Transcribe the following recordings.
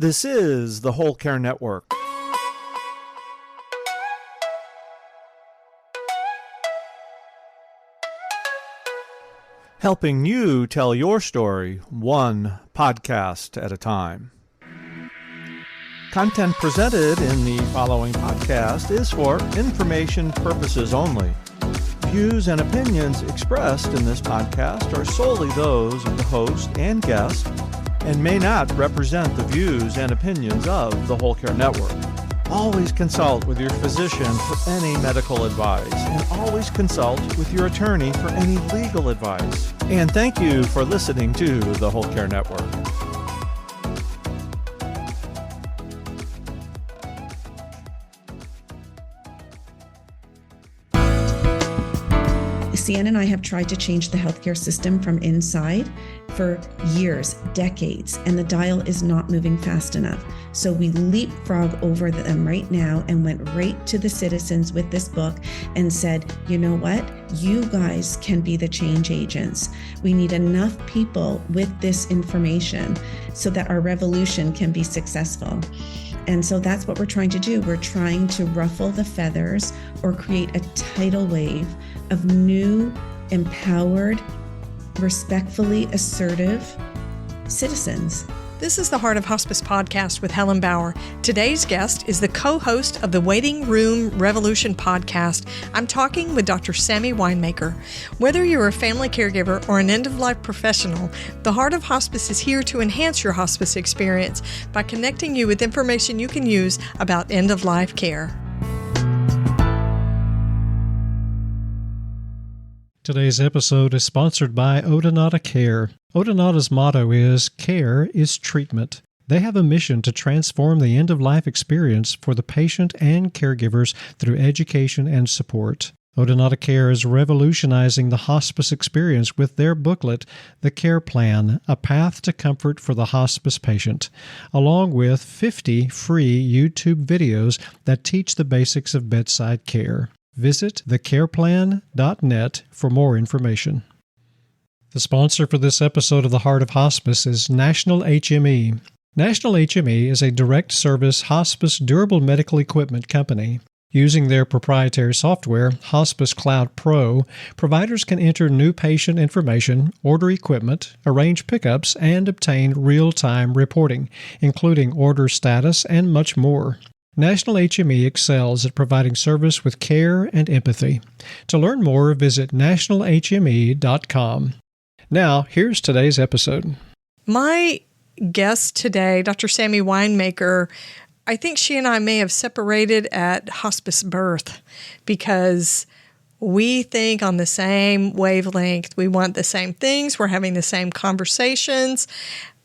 This is the Whole Care Network. Helping you tell your story one podcast at a time. Content presented in the following podcast is for information purposes only. Views and opinions expressed in this podcast are solely those of the host and guest and may not represent the views and opinions of the Whole Care Network. Always consult with your physician for any medical advice, and always consult with your attorney for any legal advice. And thank you for listening to the Whole Care Network. Hsien and I have tried to change the healthcare system from inside for years, decades, and the dial is not moving fast enough. So we leapfrog over them right now and went right to the citizens with this book and said, you know what? You guys can be the change agents. We need enough people with this information so that our revolution can be successful. And so that's what we're trying to do. We're trying to ruffle the feathers or create a tidal wave of new, empowered, respectfully assertive citizens. This is the Heart of Hospice podcast with Helen Bauer. Today's guest is the co-host of the Waiting Room Revolution podcast. I'm talking with Dr. Sammy Winemaker. Whether you're a family caregiver or an end-of-life professional, the Heart of Hospice is here to enhance your hospice experience by connecting you with information you can use about end-of-life care. Today's episode is sponsored by Odonata Care. Odonata's motto is, care is treatment. They have a mission to transform the end-of-life experience for the patient and caregivers through education and support. Odonata Care is revolutionizing the hospice experience with their booklet, The Care Plan, A Path to Comfort for the Hospice Patient, along with 50 free YouTube videos that teach the basics of bedside care. Visit thecareplan.net for more information. The sponsor for this episode of The Heart of Hospice is National HME. National HME is a direct service hospice durable medical equipment company. Using their proprietary software, Hospice Cloud Pro, providers can enter new patient information, order equipment, arrange pickups, and obtain real-time reporting, including order status and much more. National HME excels at providing service with care and empathy. To learn more, visit nationalhme.com. Now, here's today's episode. My guest today, Dr. Sammy Winemaker, I think she and I may have separated at hospice birth because we think on the same wavelength. We want the same things. We're having the same conversations.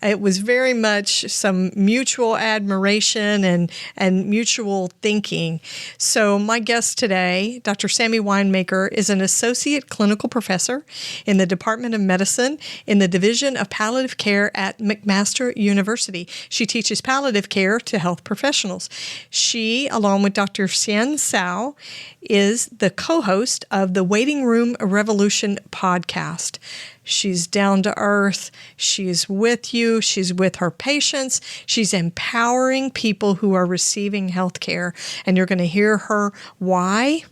It was very much some mutual admiration and mutual thinking. So my guest today, Dr. Sammy Winemaker, is an associate clinical professor in the Department of Medicine in the Division of Palliative Care at McMaster University. She teaches palliative care to health professionals. She, along with Dr. Hsien Seow, is the co-host of the Waiting Room Revolution podcast. She's down to earth. She's with you. She's with her patients. She's empowering people who are receiving health care. And you're going to hear her why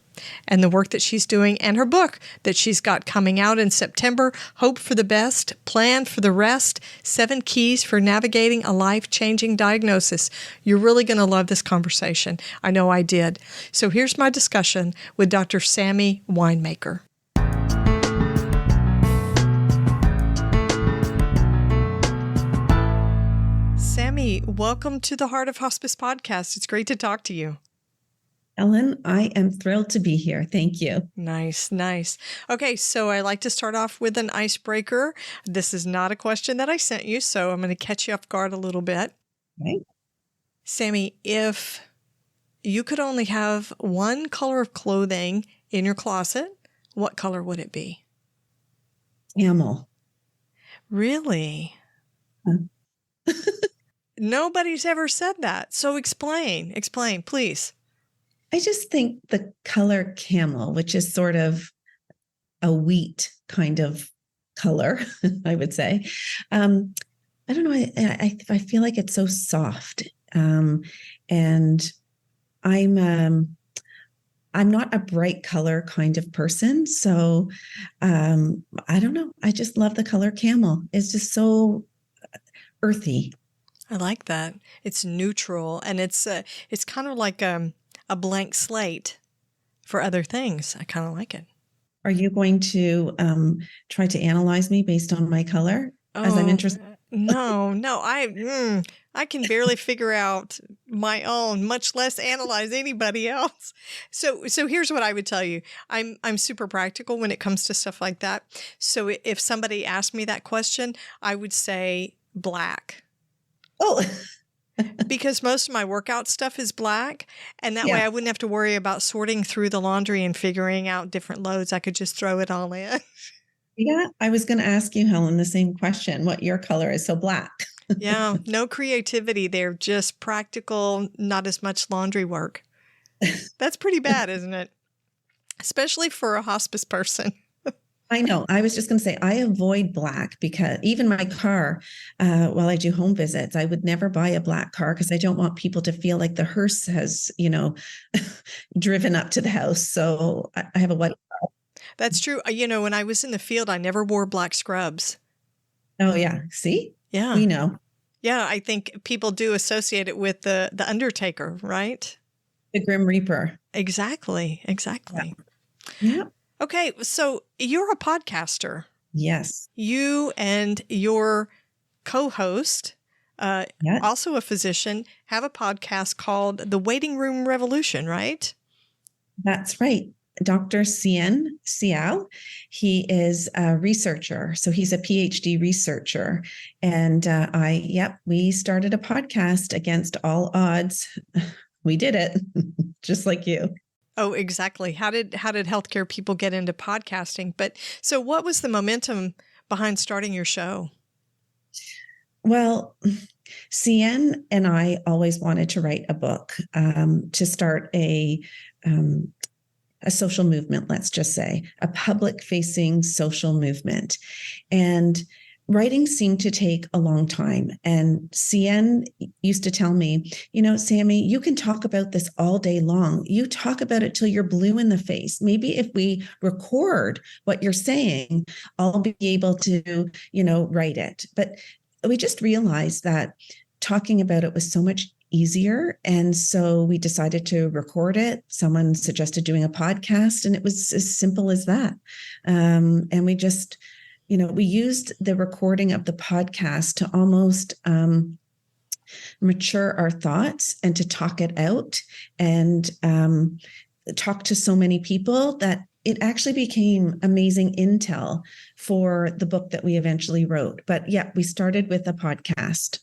and the work that she's doing and her book that she's got coming out in September, Hope for the Best, Plan for the Rest, 7 Keys for Navigating a Life-Changing Diagnosis. You're really going to love this conversation. I know I did. So here's my discussion with Dr. Sammy Winemaker. Sammy, welcome to the Heart of Hospice podcast. It's great to talk to you. Ellen, I am thrilled to be here. Thank you. Nice. Okay, so I like to start off with an icebreaker. This is not a question that I sent you, so I'm going to catch you off guard a little bit. Okay. Sammy, if you could only have one color of clothing in your closet, what color would it be? Camel. Really? Nobody's ever said that. So explain, please. I just think the color camel, which is sort of a wheat kind of color, I would say, I don't know. I feel like it's so soft. And I'm not a bright color kind of person. So I don't know. I just love the color camel. It's just so earthy. I like that. It's neutral, and it's kind of like a blank slate for other things. I kind of like it. Are you going to try to analyze me based on my color? As I'm interested. No, I can barely figure out my own, much less analyze anybody else. So here's what I would tell you. I'm super practical when it comes to stuff like that. So if somebody asked me that question, I would say black. Oh, because most of my workout stuff is black, and that way I wouldn't have to worry about sorting through the laundry and figuring out different loads. I could just throw it all in. Yeah, I was going to ask you, Helen, the same question. What your color is? So black. Yeah, no creativity there, just practical, not as much laundry work. That's pretty bad, isn't it? Especially for a hospice person. I know. I was just going to say, I avoid black because even my car, while I do home visits, I would never buy a black car because I don't want people to feel like the hearse has, driven up to the house. So I have a white car. That's true. When I was in the field, I never wore black scrubs. Oh, yeah. See? Yeah. We know. Yeah, I think people do associate it with the Undertaker, right? The Grim Reaper. Exactly. Yeah. Okay, so you're a podcaster. Yes. You and your co-host, also a physician, have a podcast called The Waiting Room Revolution, right? That's right. Dr. Hsien Seow, he is a researcher. So he's a PhD researcher. And we started a podcast against all odds. We did it, just like you. Oh, exactly. How did healthcare people get into podcasting? But so what was the momentum behind starting your show? Well, Hsien and I always wanted to write a book, to start a social movement, let's just say, a public-facing social movement. And writing seemed to take a long time. And Hsien used to tell me, Sammy, you can talk about this all day long. You talk about it till you're blue in the face. Maybe if we record what you're saying, I'll be able to, write it. But we just realized that talking about it was so much easier. And so we decided to record it. Someone suggested doing a podcast, and it was as simple as that. And we just, we used the recording of the podcast to almost mature our thoughts and to talk it out and talk to so many people that it actually became amazing intel for the book that we eventually wrote. But yeah, we started with a podcast.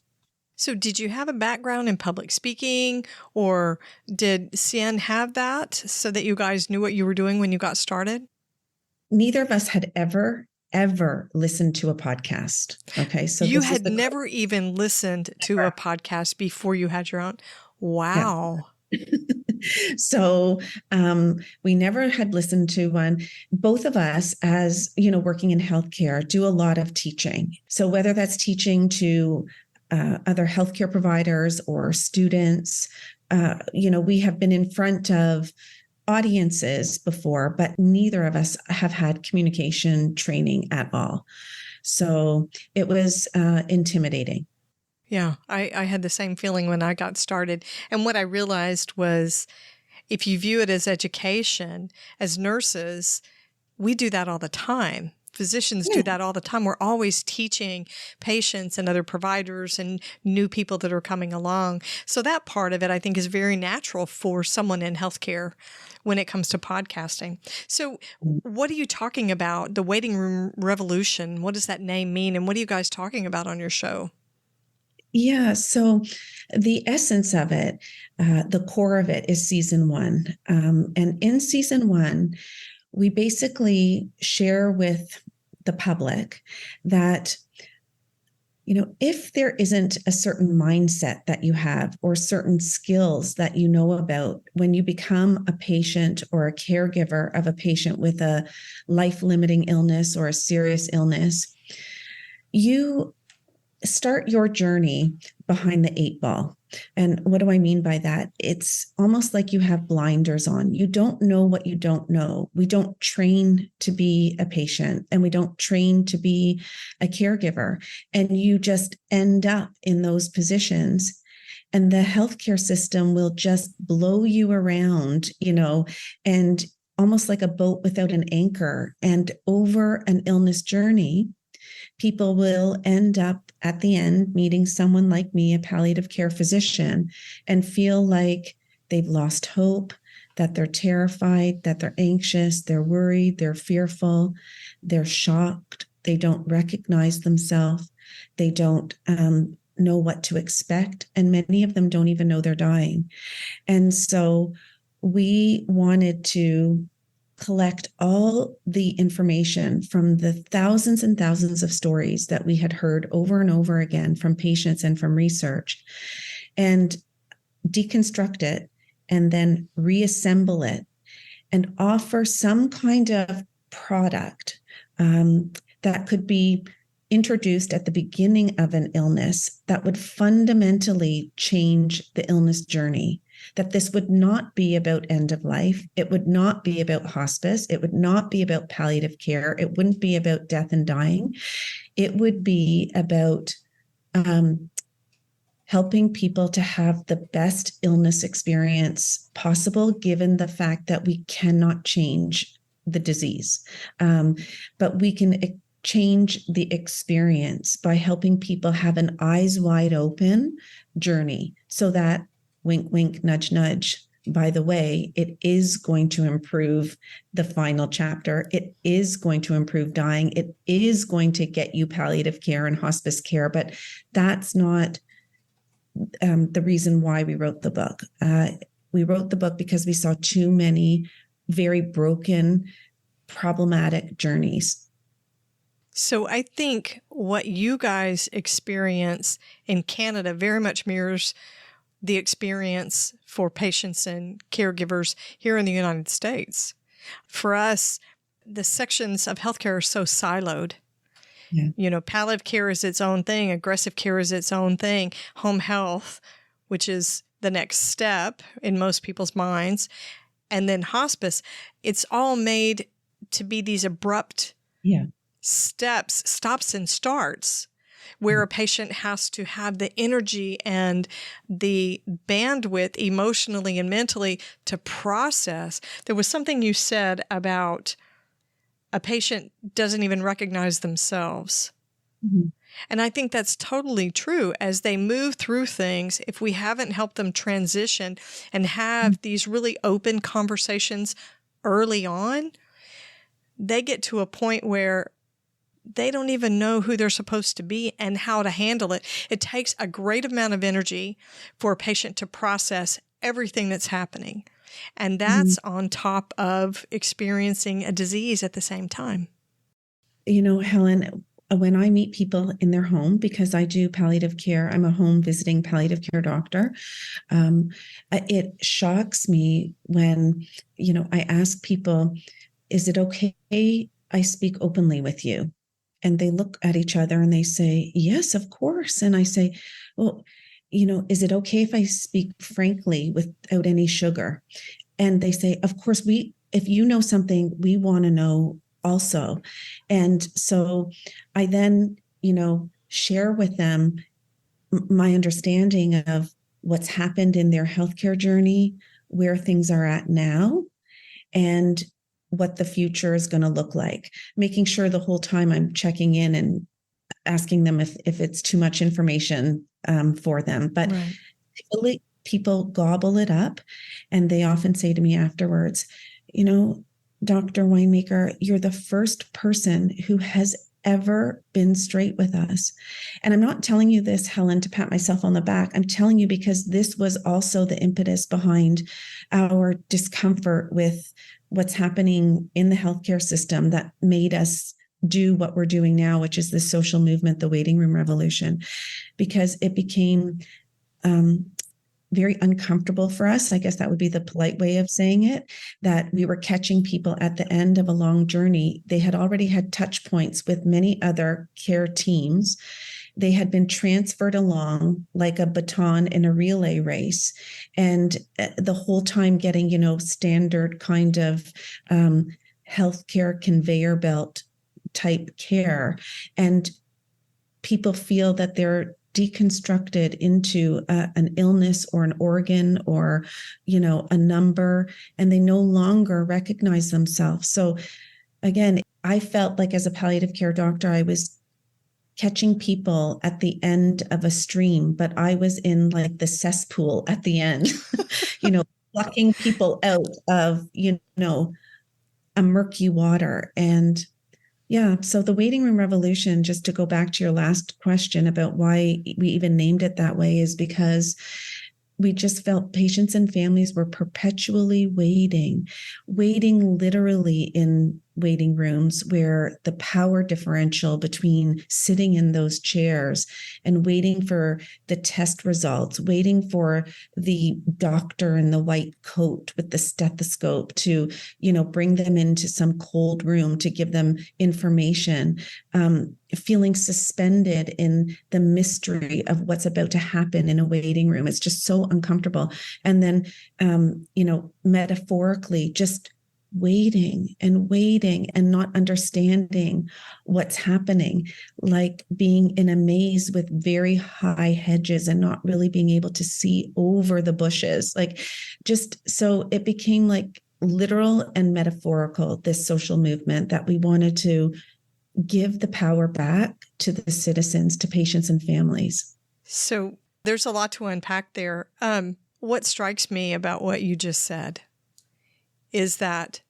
So did you have a background in public speaking, or did Hsien have that so that you guys knew what you were doing when you got started? Neither of us had ever listened to a podcast. Okay. So you had never even listened to a podcast before you had your own. Wow. Yeah. So we never had listened to one. Both of us, as working in healthcare, do a lot of teaching. So whether that's teaching to other healthcare providers or students, we have been in front of audiences before, but neither of us have had communication training at all. So it was intimidating. Yeah, I had the same feeling when I got started. And what I realized was, if you view it as education, as nurses, we do that all the time. Physicians do that all the time. We're always teaching patients and other providers and new people that are coming along. So that part of it, I think, is very natural for someone in healthcare when it comes to podcasting. So what are you talking about? The Waiting Room Revolution. What does that name mean? And what are you guys talking about on your show? Yeah. So the essence of it, the core of it is season 1. And in season 1, we basically share with the public that, if there isn't a certain mindset that you have or certain skills that you know about when you become a patient or a caregiver of a patient with a life-limiting illness or a serious illness, you start your journey behind the 8 ball. And what do I mean by that? It's almost like you have blinders on. You don't know what you don't know. We don't train to be a patient, and we don't train to be a caregiver. And you just end up in those positions, and the healthcare system will just blow you around, and almost like a boat without an anchor. And over an illness journey, people will end up at the end meeting someone like me, a palliative care physician, and feel like they've lost hope, that they're terrified, that they're anxious, they're worried, they're fearful, they're shocked, they don't recognize themselves, they don't know what to expect, and many of them don't even know they're dying. And so we wanted to collect all the information from the thousands and thousands of stories that we had heard over and over again from patients and from research, and deconstruct it and then reassemble it and offer some kind of product that could be introduced at the beginning of an illness that would fundamentally change the illness journey. That this would not be about end of life. It would not be about hospice. It would not be about palliative care. It wouldn't be about death and dying. It would be about helping people to have the best illness experience possible, given the fact that we cannot change the disease. But we can change the experience by helping people have an eyes wide open journey, so that wink, wink, nudge, nudge. By the way, it is going to improve the final chapter. It is going to improve dying. It is going to get you palliative care and hospice care, but that's not the reason why we wrote the book. We wrote the book because we saw too many very broken, problematic journeys. So I think what you guys experience in Canada very much mirrors the experience for patients and caregivers here in the United States. For us, the sections of healthcare are so siloed. Yeah. Palliative care is its own thing. Aggressive care is its own thing. Home health, which is the next step in most people's minds. And then hospice, it's all made to be these abrupt stops and starts, where a patient has to have the energy and the bandwidth emotionally and mentally to process. There was something you said about a patient doesn't even recognize themselves. Mm-hmm. And I think that's totally true. As they move through things, if we haven't helped them transition and have these really open conversations early on, they get to a point where they don't even know who they're supposed to be and how to handle it. It takes a great amount of energy for a patient to process everything that's happening. And that's on top of experiencing a disease at the same time. Helen, when I meet people in their home, because I do palliative care, I'm a home visiting palliative care doctor. It shocks me when, I ask people, is it okay I speak openly with you? And they look at each other and they say, yes, of course. And I say, well, is it okay if I speak frankly without any sugar? And they say, of course, if you know something, we want to know also. And so I then, share with them my understanding of what's happened in their healthcare journey, where things are at now, and what the future is going to look like, making sure the whole time I'm checking in and asking them if it's too much information for them. But right. People gobble it up, and they often say to me afterwards, Dr. Winemaker, you're the first person who has ever been straight with us. And I'm not telling you this, Helen, to pat myself on the back. I'm telling you because this was also the impetus behind our discomfort with what's happening in the healthcare system that made us do what we're doing now, which is the social movement, the waiting room revolution, because it became very uncomfortable for us. I guess that would be the polite way of saying it, that we were catching people at the end of a long journey. They had already had touch points with many other care teams. they had been transferred along like a baton in a relay race, and the whole time getting, standard kind of healthcare conveyor belt type care. And people feel that they're deconstructed into an illness or an organ or, a number, and they no longer recognize themselves. So again, I felt like as a palliative care doctor, I was catching people at the end of a stream, but I was in like the cesspool at the end, plucking people out of, a murky water. And yeah, so the waiting room revolution, just to go back to your last question about why we even named it that way, is because we just felt patients and families were perpetually waiting literally in waiting rooms where the power differential between sitting in those chairs and waiting for the test results, waiting for the doctor in the white coat with the stethoscope to, bring them into some cold room to give them information, feeling suspended in the mystery of what's about to happen in a waiting room. It's just so uncomfortable. And then, metaphorically, just waiting and not understanding what's happening, like being in a maze with very high hedges and not really being able to see over the bushes. Like, just so it became like literal and metaphorical, this social movement that we wanted to give the power back to the citizens, to patients and families. So there's a lot to unpack there. What strikes me about what you just said is that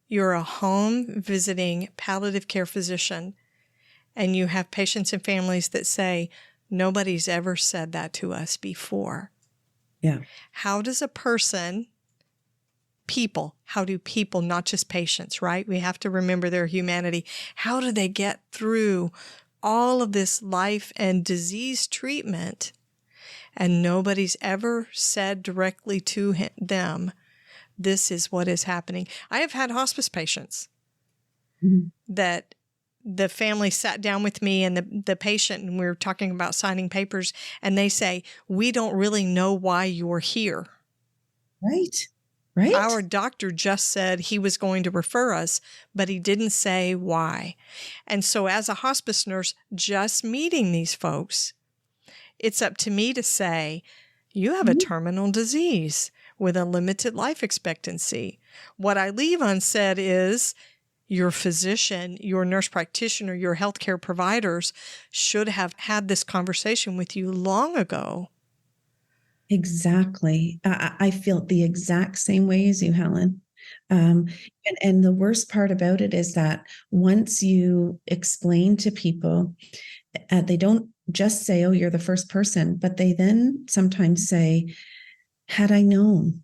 you're a home visiting palliative care physician, and you have patients and families that say, nobody's ever said that to us before. Yeah. How does a person, how do people, not just patients, right? We have to remember their humanity. How do they get through all of this life and disease treatment, and nobody's ever said directly to them, this is what is happening? I have had hospice patients that the family sat down with me and the patient, and we were talking about signing papers, and they say, we don't really know why you're here. Right. Our doctor just said he was going to refer us, but he didn't say why. And so as a hospice nurse, just meeting these folks, it's up to me to say, you have a terminal disease with a limited life expectancy. What I leave unsaid is your physician, your nurse practitioner, your healthcare providers should have had this conversation with you long ago. Exactly. I feel the exact same way as you, Helen. And the worst part about it is that once you explain to people, they don't just say, oh, you're the first person, but they then sometimes say, had I known,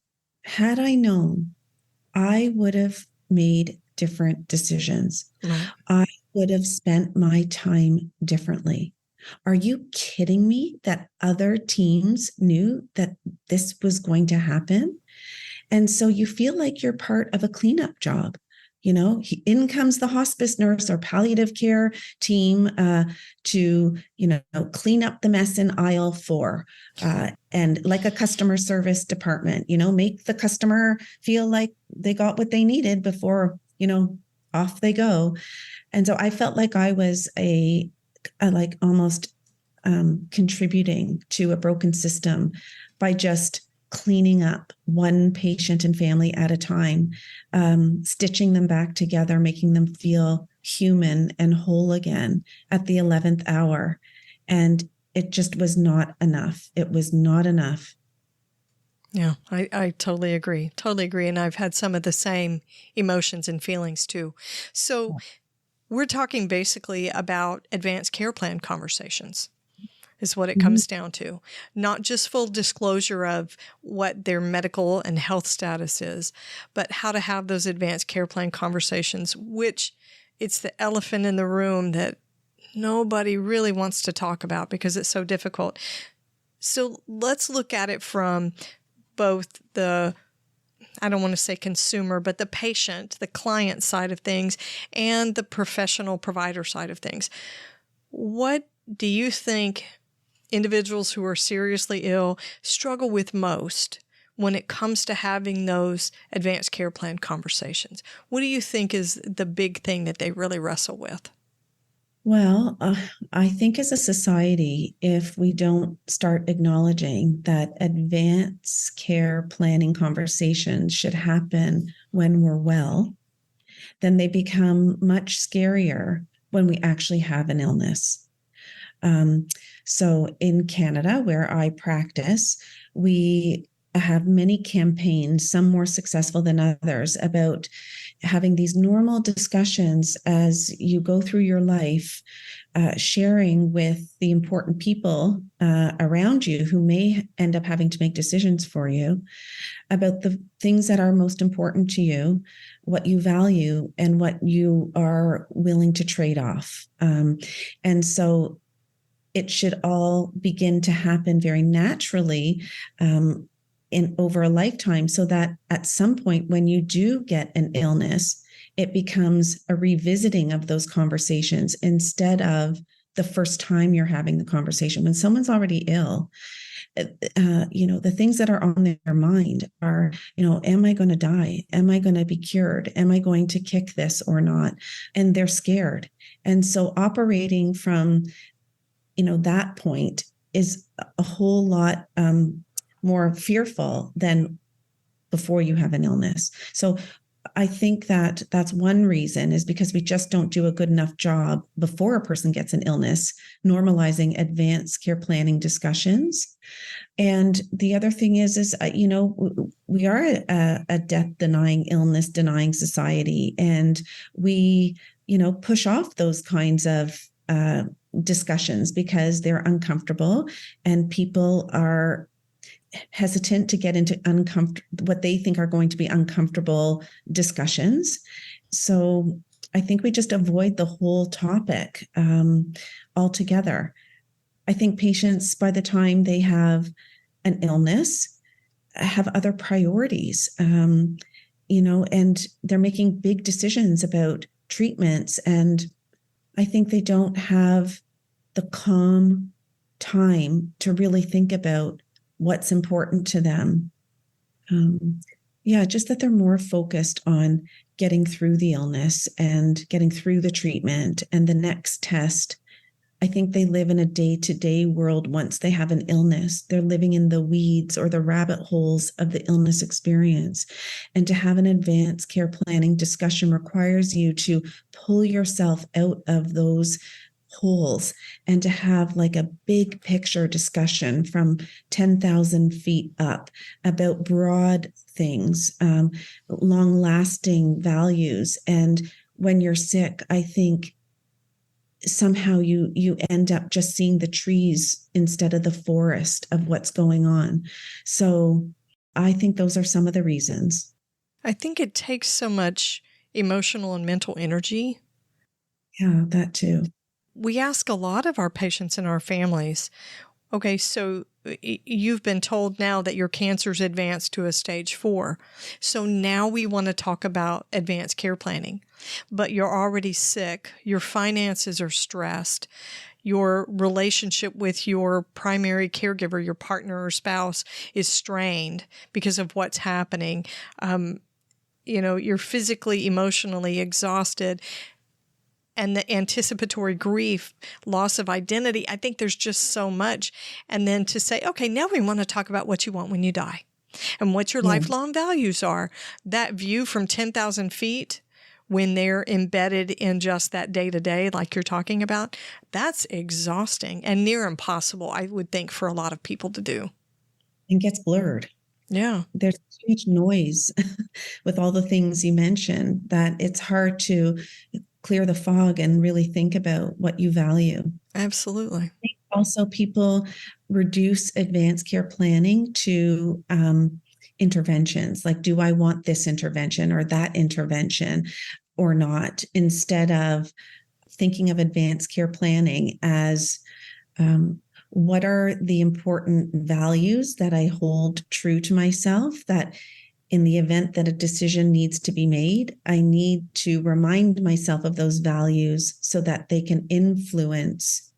I would have made different decisions. Right. I would have spent my time differently. Are you kidding me that other teams knew that this was going to happen? And so you feel like you're part of a cleanup job. In comes the hospice nurse or palliative care team to, clean up the mess in aisle 4, and like a customer service department, make the customer feel like they got what they needed before, off they go. And so I felt like I was like almost contributing to a broken system by just cleaning up one patient and family at a time, stitching them back together, making them feel human and whole again at the 11th hour. And it just was not enough. It was not enough. Yeah, I totally agree. Totally agree. And I've had some of the same emotions and feelings too. So we're talking basically about advanced care plan conversations is what it comes down to. Not just full disclosure of what their medical and health status is, but how to have those advanced care plan conversations, which it's the elephant in the room that nobody really wants to talk about because it's so difficult. So let's look at it from both the, I don't want to say consumer, but the patient, the client side of things, and the professional provider side of things. What do you think individuals who are seriously ill struggle with most when it comes to having those advanced care plan conversations? What do you think is the big thing that they really wrestle with? Well, I think as a society, if we don't start acknowledging that advanced care planning conversations should happen when we're well, then they become much scarier when we actually have an illness. So in Canada, where I practice, we have many campaigns, some more successful than others, about having these normal discussions as you go through your life, sharing with the important people around you who may end up having to make decisions for you about the things that are most important to you, what you value, and what you are willing to trade off. And so it should all begin to happen very naturally in over a lifetime, so that at some point when you do get an illness, it becomes a revisiting of those conversations instead of the first time you're having the conversation. When someone's already ill, the things that are on their mind are, am I going to die? Am I going to be cured? Am I going to kick this or not? And they're scared. And so operating from, that point is a whole lot more fearful than before you have an illness. So I think that that's one reason, is because we just don't do a good enough job before a person gets an illness, normalizing advanced care planning discussions. And the other thing is we are a death denying, illness denying society, and we, push off those kinds of discussions because they're uncomfortable, and people are hesitant to get into what they think are going to be uncomfortable discussions. So I think we just avoid the whole topic altogether. I think patients, by the time they have an illness, have other priorities, and they're making big decisions about treatments. And I think they don't have the calm time to really think about what's important to them. Just that they're more focused on getting through the illness and getting through the treatment and the next test. I think they live in a day-to-day world. Once they have an illness, they're living in the weeds or the rabbit holes of the illness experience. And to have an advanced care planning discussion requires you to pull yourself out of those holes and to have like a big picture discussion from 10,000 feet up about broad things, long-lasting values. And when you're sick, I think somehow you end up just seeing the trees instead of the forest of what's going on. So I think those are some of the reasons. I think it takes so much emotional and mental energy. Yeah, that too. We ask a lot of our patients and our families, okay, so you've been told now that your cancer's advanced to a stage 4. So now we want to talk about advanced care planning, but you're already sick. Your finances are stressed. Your relationship with your primary caregiver, your partner or spouse, is strained because of what's happening. You're physically, emotionally exhausted. And the anticipatory grief, loss of identity, I think there's just so much. And then to say, okay, now we want to talk about what you want when you die and what your lifelong values are. That view from 10,000 feet when they're embedded in just that day-to-day, like you're talking about, that's exhausting and near impossible, I would think, for a lot of people to do. And gets blurred. Yeah. There's too much noise with all the things you mentioned that it's hard to clear the fog and really think about what you value. Absolutely. I think also people reduce advanced care planning to interventions, like, do I want this intervention or that intervention or not, instead of thinking of advanced care planning as what are the important values that I hold true to myself, that in the event that a decision needs to be made, I need to remind myself of those values so that they can influence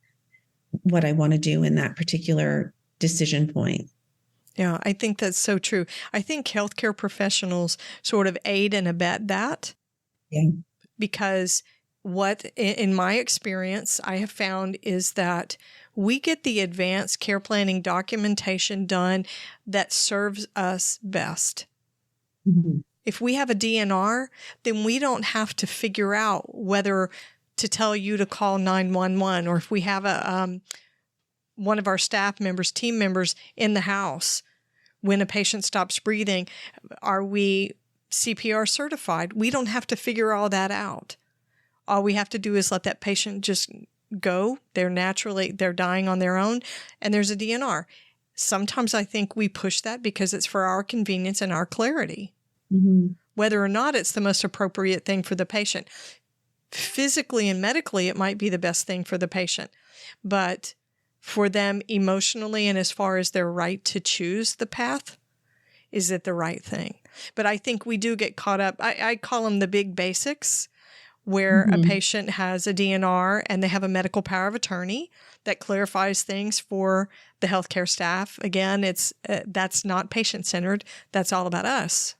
what I want to do in that particular decision point. Yeah, I think that's so true. I think healthcare professionals sort of aid and abet that. Yeah. Because what, in my experience, I have found is that we get the advanced care planning documentation done that serves us best. Mm-hmm. If we have a DNR, then we don't have to figure out whether to tell you to call 911, or if we have one of our staff members, team members in the house, when a patient stops breathing, are we CPR certified? We don't have to figure all that out. All we have to do is let that patient just go. They're dying on their own, and there's a DNR. Sometimes I think we push that because it's for our convenience and our clarity, whether or not it's the most appropriate thing for the patient. Physically and medically, it might be the best thing for the patient, but for them emotionally and as far as their right to choose the path, is it the right thing? But I think we do get caught up. I call them the big basics, where a patient has a DNR and they have a medical power of attorney that clarifies things for the healthcare staff. Again, that's not patient-centered. That's all about us.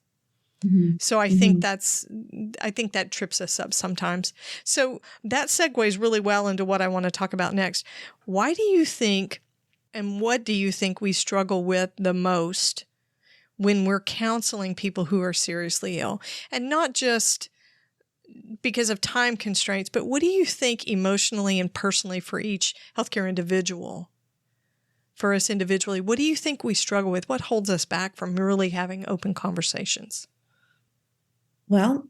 So I think that trips us up sometimes. So that segues really well into what I want to talk about next. Why do you think, and what do you think we struggle with the most when we're counseling people who are seriously ill? And not just because of time constraints, but what do you think emotionally and personally for each healthcare individual? For us individually, what do you think we struggle with? What holds us back from really having open conversations? Well,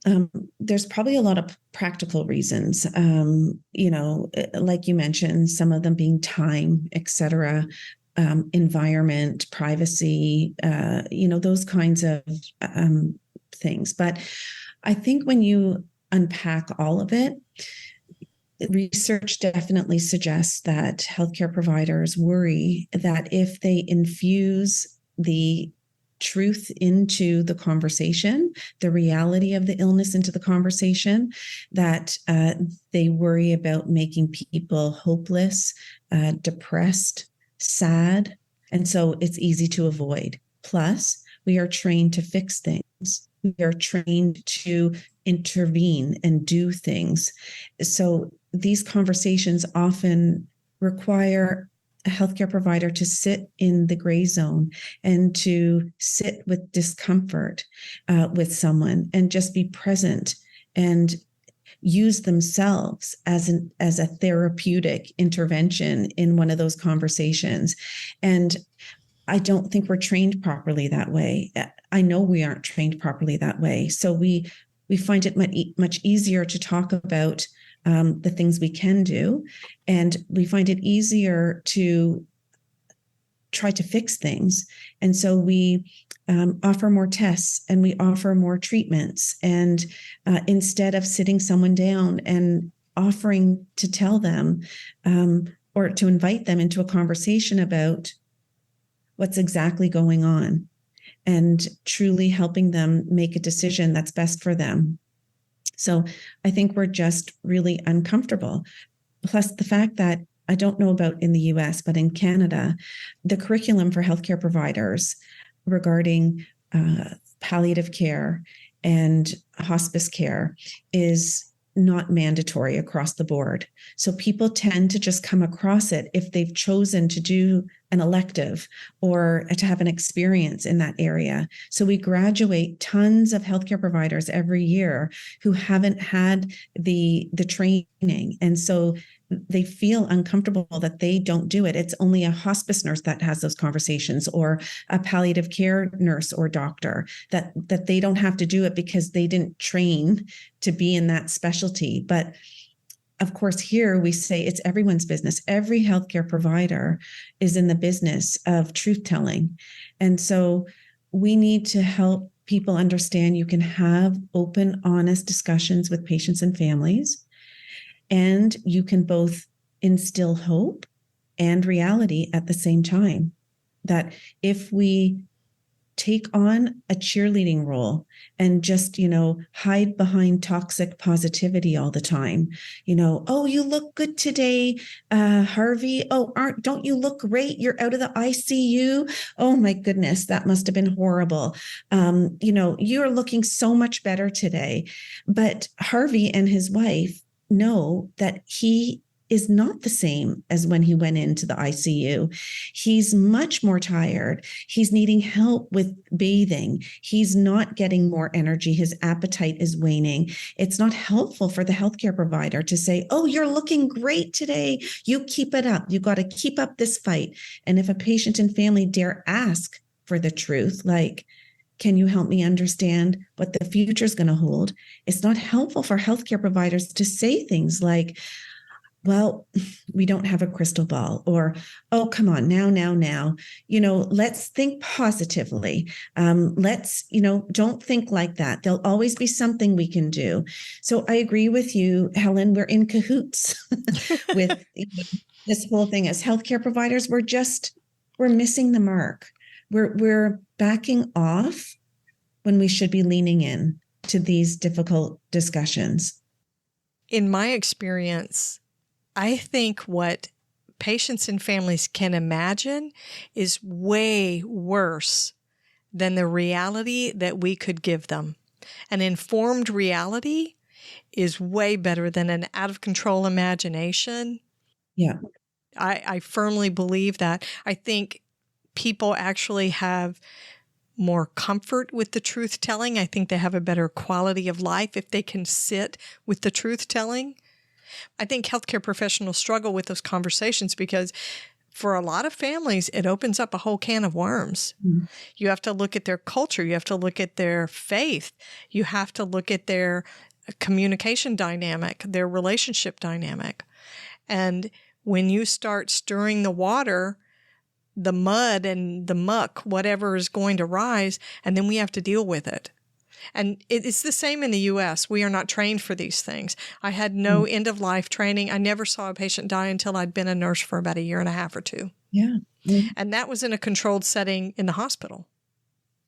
there's probably a lot of practical reasons, like you mentioned, some of them being time, et cetera, environment, privacy, those kinds of things. But I think when you unpack all of it, research definitely suggests that healthcare providers worry that if they infuse the truth into the conversation, the reality of the illness into the conversation, that they worry about making people hopeless, depressed, sad. And so it's easy to avoid. Plus, we are trained to fix things. We are trained to intervene and do things. So these conversations often require a healthcare provider to sit in the gray zone and to sit with discomfort with someone and just be present and use themselves as a therapeutic intervention in one of those conversations. And I don't think we're trained properly that way. I know we aren't trained properly that way. So we find it much easier to talk about the things we can do, and we find it easier to try to fix things. And so we offer more tests and we offer more treatments. And instead of sitting someone down and offering to tell them or to invite them into a conversation about what's exactly going on and truly helping them make a decision that's best for them. So I think we're just really uncomfortable. Plus the fact that, I don't know about in the US, but in Canada, the curriculum for healthcare providers regarding palliative care and hospice care is not mandatory across the board. So people tend to just come across it if they've chosen to do an elective or to have an experience in that area. So we graduate tons of healthcare providers every year who haven't had the training. And so they feel uncomfortable that they don't do it. It's only a hospice nurse that has those conversations, or a palliative care nurse or doctor, that they don't have to do it because they didn't train to be in that specialty. But of course, here we say it's everyone's business. Every healthcare provider is in the business of truth telling. And so we need to help people understand you can have open, honest discussions with patients and families. And you can both instill hope and reality at the same time. That if we take on a cheerleading role and just, hide behind toxic positivity all the time. Oh, you look good today, Harvey. Oh, don't you look great? You're out of the ICU. Oh my goodness, that must have been horrible. You're looking so much better today. But Harvey and his wife know that he is not the same as when he went into the ICU. He's much more tired. He's needing help with bathing. He's not getting more energy. His appetite is waning. It's not helpful for the healthcare provider to say, oh, you're looking great today. You keep it up. You got to keep up this fight. And if a patient and family dare ask for the truth, like, can you help me understand what the future is going to hold? It's not helpful for healthcare providers to say things like, well, we don't have a crystal ball, or, oh, come on, now, let's think positively. Don't think like that. There'll always be something we can do. So I agree with you, Helen, we're in cahoots with this whole thing. As healthcare providers, we're missing the mark. We're backing off when we should be leaning in to these difficult discussions. In my experience, I think what patients and families can imagine is way worse than the reality that we could give them. An informed reality is way better than an out-of-control imagination. Yeah. I firmly believe that. I think people actually have more comfort with the truth-telling. I think they have a better quality of life if they can sit with the truth-telling. I think healthcare professionals struggle with those conversations because for a lot of families, it opens up a whole can of worms. Mm-hmm. You have to look at their culture. You have to look at their faith. You have to look at their communication dynamic, their relationship dynamic. And when you start stirring the water, the mud and the muck, whatever is going to rise, and then we have to deal with it. And it's the same in the U.S. We are not trained for these things. I had no end-of-life training. I never saw a patient die until I'd been a nurse for about a year and a half or two. Yeah. And that was in a controlled setting in the hospital.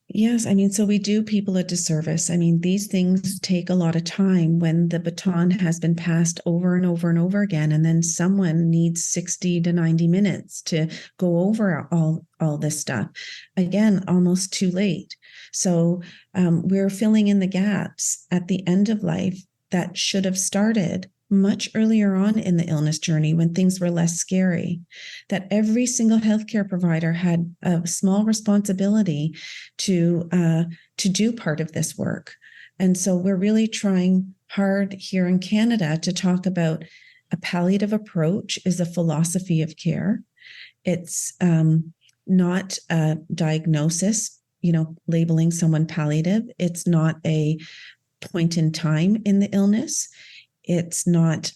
Yes. So we do people a disservice. These things take a lot of time when the baton has been passed over and over and over again. And then someone needs 60 to 90 minutes to go over all this stuff. Again, almost too late. So we're filling in the gaps at the end of life that should have started much earlier on in the illness journey when things were less scary, that every single healthcare provider had a small responsibility to do part of this work. And so we're really trying hard here in Canada to talk about a palliative approach is a philosophy of care. It's not a diagnosis, labeling someone palliative. It's not a point in time in the illness. It's not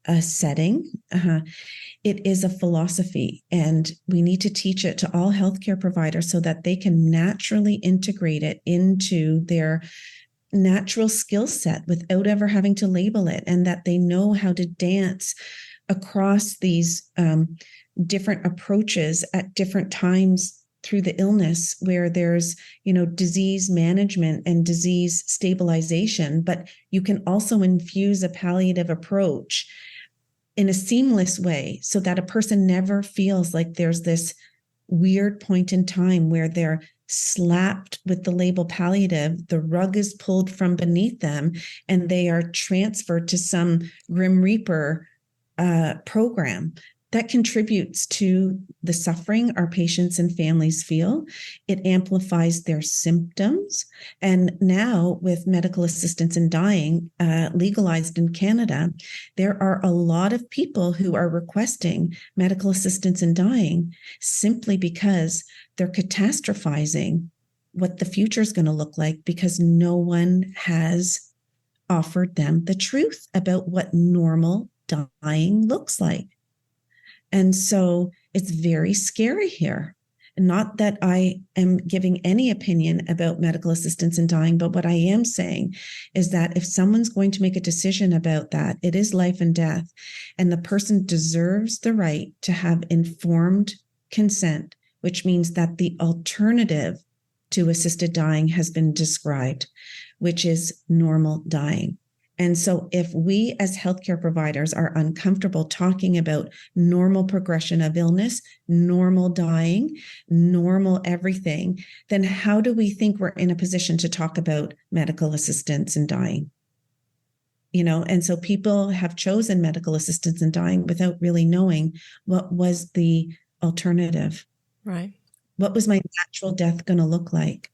a setting. It is a philosophy, and we need to teach it to all healthcare providers so that they can naturally integrate it into their natural skill set without ever having to label it, and that they know how to dance across these different approaches at different times through the illness, where there's, disease management and disease stabilization, but you can also infuse a palliative approach in a seamless way so that a person never feels like there's this weird point in time where they're slapped with the label palliative, the rug is pulled from beneath them, and they are transferred to some Grim Reaper program. That contributes to the suffering our patients and families feel. It amplifies their symptoms. And now with medical assistance in dying legalized in Canada, there are a lot of people who are requesting medical assistance in dying simply because they're catastrophizing what the future is going to look like because no one has offered them the truth about what normal dying looks like. And so it's very scary here. Not that I am giving any opinion about medical assistance in dying, but what I am saying is that if someone's going to make a decision about that, it is life and death, and the person deserves the right to have informed consent, which means that the alternative to assisted dying has been described, which is normal dying. And so if we as healthcare providers are uncomfortable talking about normal progression of illness, normal dying, normal everything, then how do we think we're in a position to talk about medical assistance in dying? And so people have chosen medical assistance in dying without really knowing what was the alternative. Right. What was my natural death going to look like?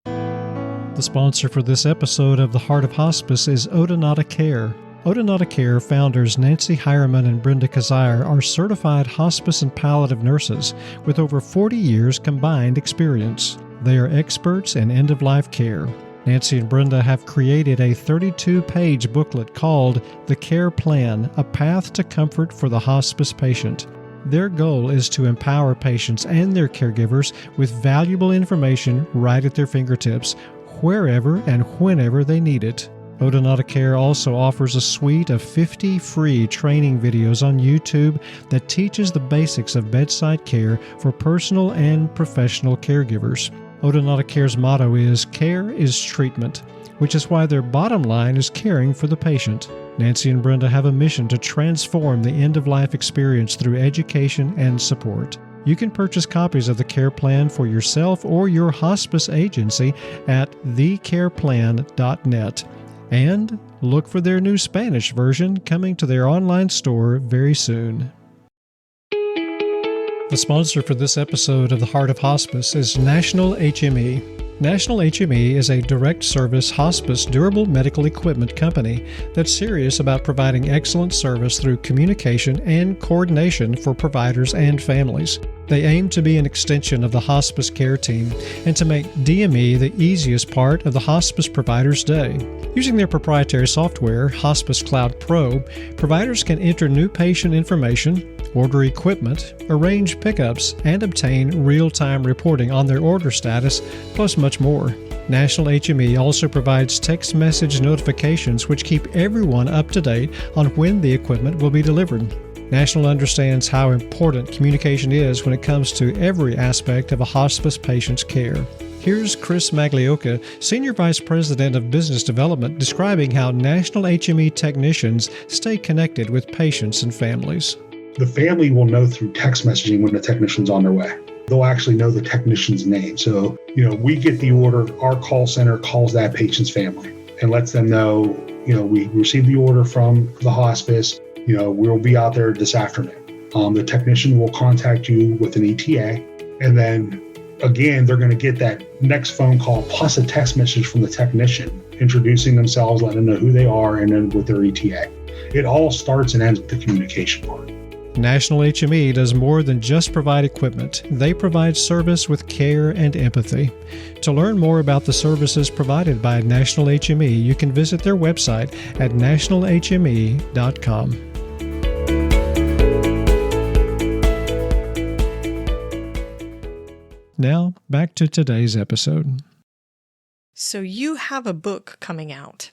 The sponsor for this episode of The Heart of Hospice is Odonata Care. Odonata Care founders Nancy Hireman and Brenda Kazire are certified hospice and palliative nurses with over 40 years combined experience. They are experts in end-of-life care. Nancy and Brenda have created a 32-page booklet called The Care Plan, A Path to Comfort for the Hospice Patient. Their goal is to empower patients and their caregivers with valuable information right at their fingertips, wherever and whenever they need it. Odonata Care also offers a suite of 50 free training videos on YouTube that teaches the basics of bedside care for personal and professional caregivers. Odonata Care's motto is "Care is Treatment," which is why their bottom line is caring for the patient. Nancy and Brenda have a mission to transform the end-of-life experience through education and support. You can purchase copies of the Care Plan for yourself or your hospice agency at thecareplan.net. And look for their new Spanish version coming to their online store very soon. The sponsor for this episode of The Heart of Hospice is National HME. National HME is a direct service hospice durable medical equipment company that's serious about providing excellent service through communication and coordination for providers and families. They aim to be an extension of the hospice care team and to make DME the easiest part of the hospice provider's day. Using their proprietary software, Hospice Cloud Pro, providers can enter new patient information, order equipment, arrange pickups, and obtain real-time reporting on their order status, plus much more. National HME also provides text message notifications which keep everyone up to date on when the equipment will be delivered. National understands how important communication is when it comes to every aspect of a hospice patient's care. Here's Chris Maglioka, Senior Vice President of Business Development, describing how National HME technicians stay connected with patients and families. The family will know through text messaging when the technician's on their way. They'll actually know the technician's name. So, we get the order, our call center calls that patient's family and lets them know, we received the order from the hospice, we'll be out there this afternoon. The technician will contact you with an ETA, and then again, they're going to get that next phone call plus a text message from the technician introducing themselves, letting them know who they are, and then with their ETA. It all starts and ends with the communication part. National HME does more than just provide equipment. They provide service with care and empathy. To learn more about the services provided by National HME, you can visit their website at nationalhme.com. Now, back to today's episode. So you have a book coming out.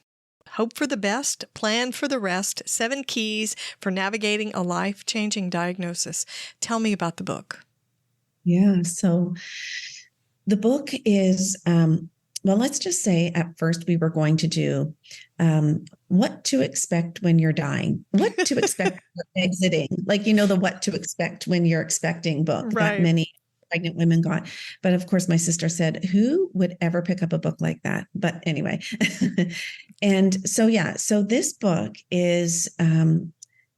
Hope for the best, plan for the rest, 7 keys for navigating a life-changing diagnosis. Tell me about the book. Yeah, so the book is, let's just say at first we were going to do what to expect when you're dying, what to expect when exiting, the what to expect when you're expecting book Right. that many pregnant women got. But of course, my sister said, who would ever pick up a book like that? But anyway, and so this book is,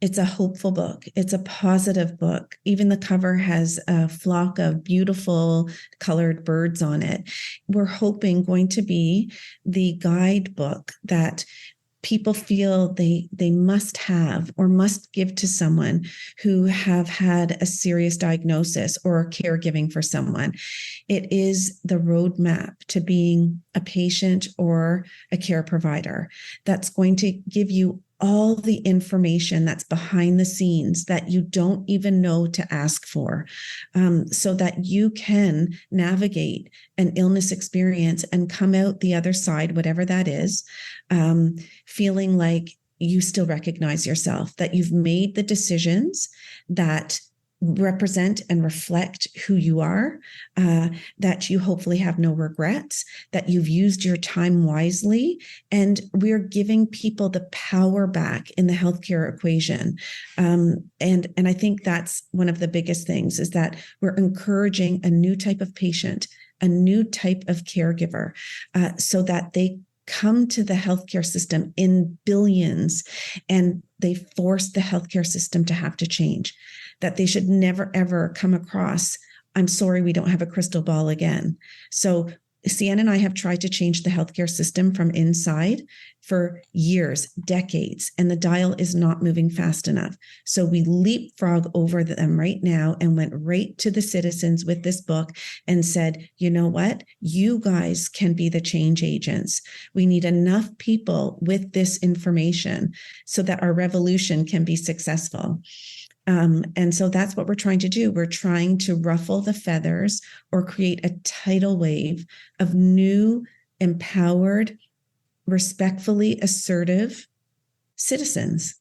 it's a hopeful book. It's a positive book. Even the cover has a flock of beautiful colored birds on it. We're hoping going to be the guidebook that people feel they must have or must give to someone who have had a serious diagnosis or caregiving for someone. It is the roadmap to being a patient or a care provider that's going to give you all the information that's behind the scenes that you don't even know to ask for, so that you can navigate an illness experience and come out the other side, whatever that is, feeling like you still recognize yourself, that you've made the decisions that represent and reflect who you are, that you hopefully have no regrets, that you've used your time wisely, and we're giving people the power back in the healthcare equation. And I think that's one of the biggest things, is that we're encouraging a new type of patient, a new type of caregiver, so that they come to the healthcare system in billions, and they force the healthcare system to have to change. That they should never, ever come across, I'm sorry, we don't have a crystal ball again. So Hsien and I have tried to change the healthcare system from inside for years, decades, and the dial is not moving fast enough. So we leapfrog over them right now and went right to the citizens with this book and said, you know what? You guys can be the change agents. We need enough people with this information so that our revolution can be successful. And so that's what we're trying to do. We're trying to ruffle the feathers or create a tidal wave of new, empowered, respectfully assertive citizens.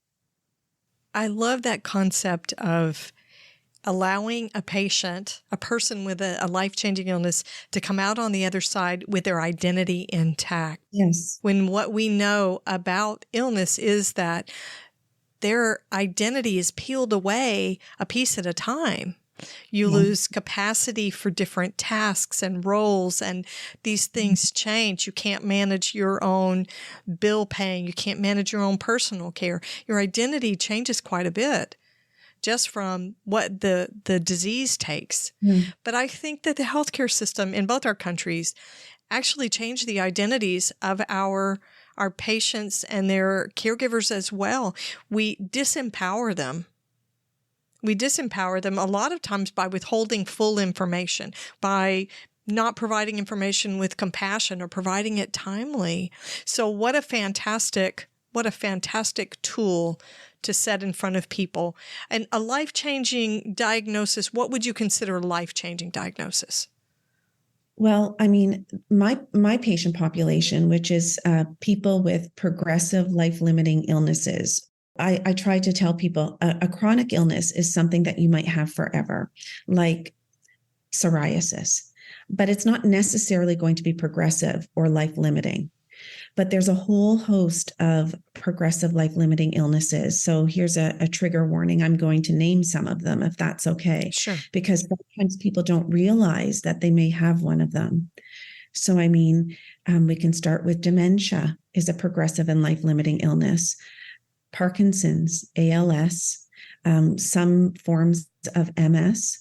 I love that concept of allowing a patient, a person with a life-changing illness, to come out on the other side with their identity intact. Yes. When what we know about illness is that their identity is peeled away a piece at a time. You lose capacity for different tasks and roles, and these things change. You can't manage your own bill paying. You can't manage your own personal care. Your identity changes quite a bit just from what the disease takes. But I think that the healthcare system in both our countries actually changed the identities of our patients and their caregivers as well. We disempower them. We disempower them a lot of times by withholding full information, by not providing information with compassion or providing it timely. So what a fantastic tool to set in front of people. And a life-changing diagnosis, what would you consider a life-changing diagnosis? Well, I mean, my patient population, which is people with progressive life-limiting illnesses, I try to tell people a chronic illness is something that you might have forever, like psoriasis, but it's not necessarily going to be progressive or life-limiting. But there's a whole host of progressive life-limiting illnesses. So here's a trigger warning. I'm going to name some of them, if that's okay. Sure. Because sometimes people don't realize that they may have one of them. So, I mean, we can start with dementia is a progressive and life-limiting illness. Parkinson's, ALS, some forms of MS,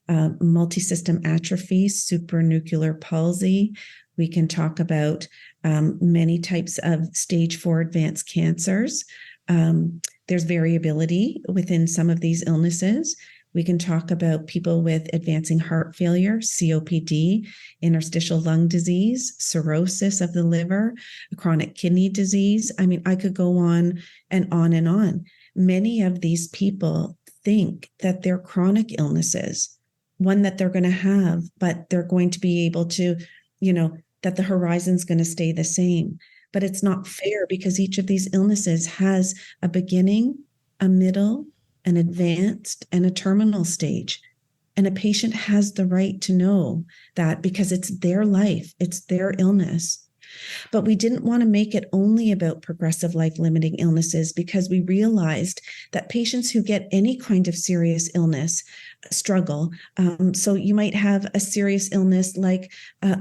multisystem atrophy, supranuclear palsy. We can talk about many types of stage 4 advanced cancers. There's variability within some of these illnesses. We can talk about people with advancing heart failure, COPD, interstitial lung disease, cirrhosis of the liver, chronic kidney disease. I mean, I could go on and on and on. Many of these people think that they're chronic illnesses, one that they're going to have, but they're going to be able to, that the horizon's going to stay the same. But it's not fair, because each of these illnesses has a beginning, a middle, an advanced, and a terminal stage. And a patient has the right to know that, because it's their life, it's their illness. But we didn't want to make it only about progressive life-limiting illnesses, because we realized that patients who get any kind of serious illness struggle. So you might have a serious illness like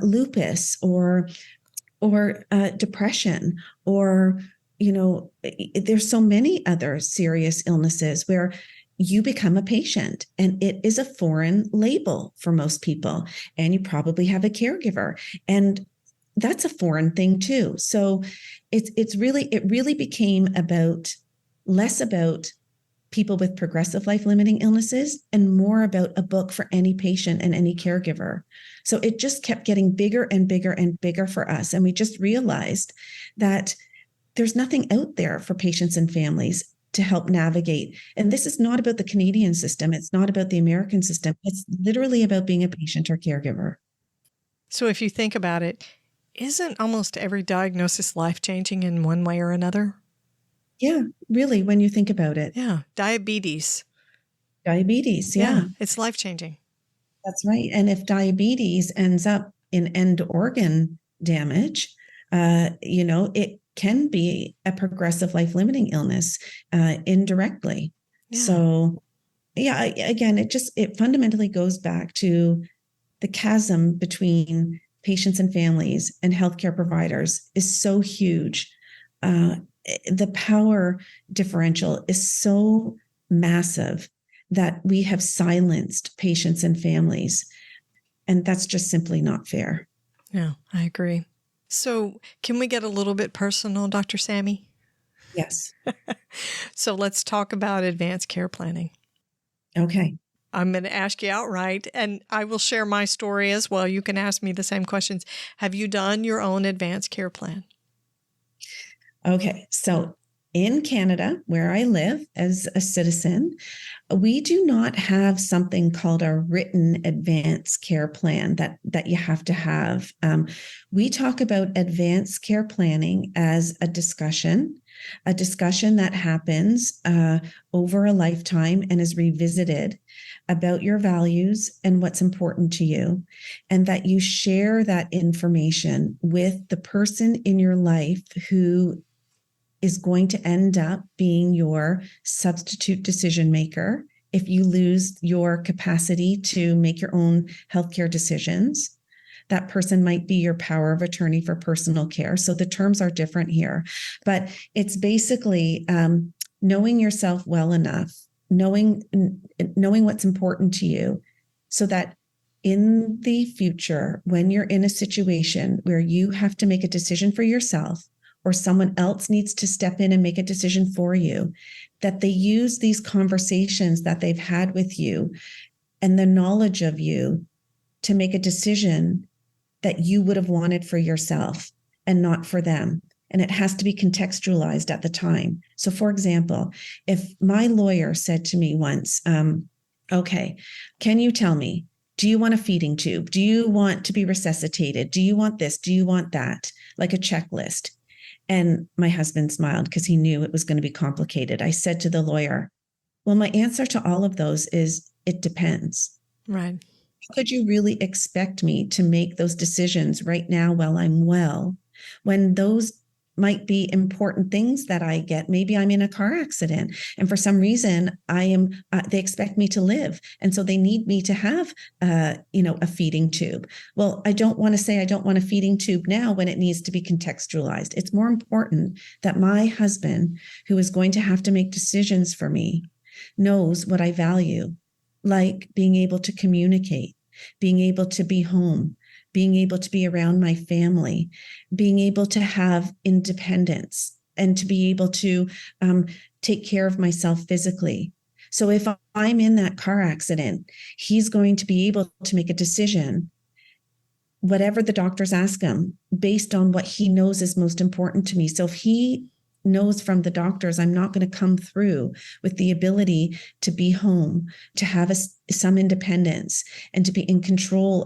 lupus or depression, or there's so many other serious illnesses where you become a patient and it is a foreign label for most people, and you probably have a caregiver, and that's a foreign thing too. So it really became less about people with progressive life-limiting illnesses and more about a book for any patient and any caregiver. So it just kept getting bigger and bigger and bigger for us. And we just realized that there's nothing out there for patients and families to help navigate. And this is not about the Canadian system. It's not about the American system. It's literally about being a patient or caregiver. So if you think about it, isn't almost every diagnosis life-changing in one way or another? Yeah, really, when you think about it. Yeah. Diabetes. Diabetes, yeah. It's life-changing. That's right. And if diabetes ends up in end organ damage, it can be a progressive life-limiting illness indirectly. Yeah. So, again, it fundamentally goes back to the chasm between patients and families and healthcare providers is so huge. The power differential is so massive that we have silenced patients and families. And that's just simply not fair. Yeah, I agree. So can we get a little bit personal, Dr. Sammy? Yes. So let's talk about advanced care planning. Okay. I'm going to ask you outright, and I will share my story as well. You can ask me the same questions. Have you done your own advanced care plan? Okay. So in Canada, where I live as a citizen, we do not have something called a written advanced care plan that you have to have. We talk about advanced care planning as a discussion that happens over a lifetime and is revisited about your values and what's important to you, and that you share that information with the person in your life who is going to end up being your substitute decision maker if you lose your capacity to make your own healthcare decisions. That person might be your power of attorney for personal care. So the terms are different here, but it's basically knowing yourself well enough, knowing what's important to you, so that in the future, when you're in a situation where you have to make a decision for yourself, or someone else needs to step in and make a decision for you, that they use these conversations that they've had with you and the knowledge of you to make a decision that you would have wanted for yourself and not for them. And it has to be contextualized at the time. So for example, if my lawyer said to me once, okay, can you tell me, do you want a feeding tube? Do you want to be resuscitated? Do you want this? Do you want that? Like a checklist. And my husband smiled because he knew it was going to be complicated. I said to the lawyer, well, my answer to all of those is it depends. Right. Could you really expect me to make those decisions right now while I'm well, when those might be important things that I get? Maybe I'm in a car accident and for some reason they expect me to live. And so they need me to have, a feeding tube. Well, I don't want to say I don't want a feeding tube now when it needs to be contextualized. It's more important that my husband, who is going to have to make decisions for me, knows what I value, like being able to communicate, being able to be home, being able to be around my family, being able to have independence, and to be able to take care of myself physically. So if I'm in that car accident, he's going to be able to make a decision, whatever the doctors ask him, based on what he knows is most important to me. So if he knows from the doctors I'm not going to come through with the ability to be home, to have some independence, and to be in control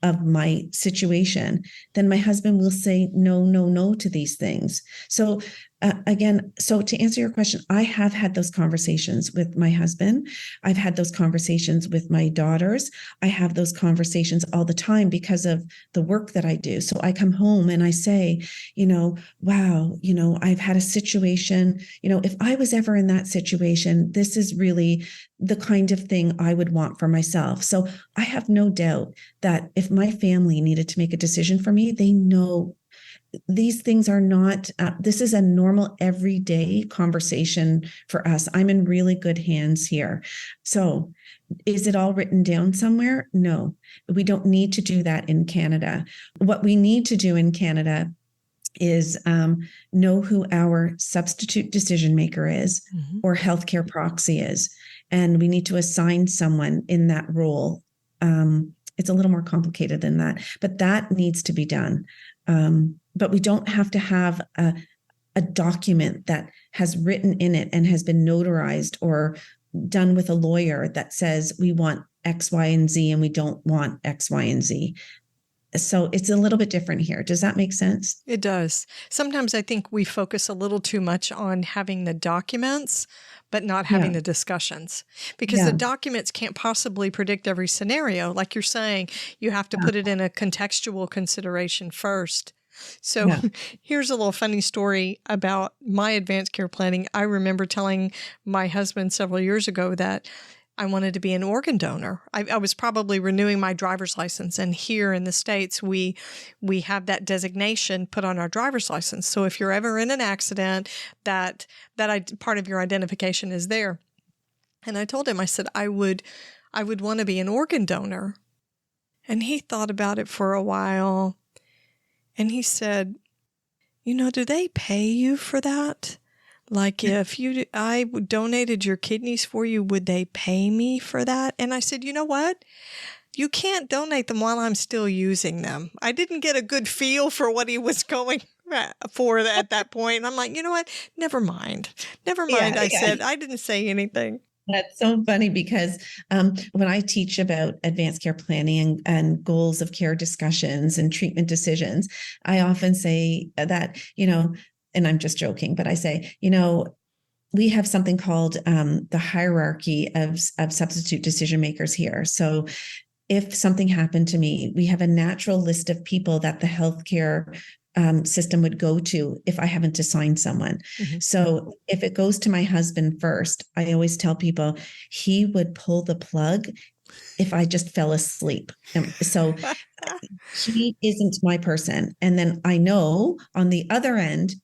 of my situation, then my husband will say no to these things. So so to answer your question, I have had those conversations with my husband. I've had those conversations with my daughters. I have those conversations all the time because of the work that I do. So I come home and I say, wow, I've had a situation, if I was ever in that situation, this is really the kind of thing I would want for myself. So I have no doubt that if my family needed to make a decision for me, they know these things are not, this is a normal everyday conversation for us. I'm in really good hands here. So is it all written down somewhere? No, we don't need to do that in Canada. What we need to do in Canada is know who our substitute decision maker is, mm-hmm. or healthcare proxy is. And we need to assign someone in that role. It's a little more complicated than that, but that needs to be done. But we don't have to have a document that has written in it and has been notarized or done with a lawyer that says we want X, Y, and Z and we don't want X, Y, and Z. So it's a little bit different here. Does that make sense? It does. Sometimes I think we focus a little too much on having the documents, but not having the discussions, because the documents can't possibly predict every scenario. Like you're saying, you have to put it in a contextual consideration first. So here's a little funny story about my advanced care planning. I remember telling my husband several years ago that I wanted to be an organ donor. I was probably renewing my driver's license. And here in the States, we have that designation put on our driver's license. So if you're ever in an accident, that part of your identification is there. And I told him, I said, I would want to be an organ donor. And he thought about it for a while. And he said, do they pay you for that? Like if I donated your kidneys for you, would they pay me for that? And I said, you know what? You can't donate them while I'm still using them. I didn't get a good feel for what he was going for at that point. And I'm like, you know what? Never mind. I said, I didn't say anything. That's so funny because when I teach about advanced care planning and goals of care discussions and treatment decisions, I often say that, and I'm just joking, but I say, we have something called the hierarchy of substitute decision makers here. So if something happened to me, we have a natural list of people that the healthcare system would go to if I haven't assigned someone. Mm-hmm. So if it goes to my husband first, I always tell people he would pull the plug if I just fell asleep. So he isn't my person. And then I know on the other end,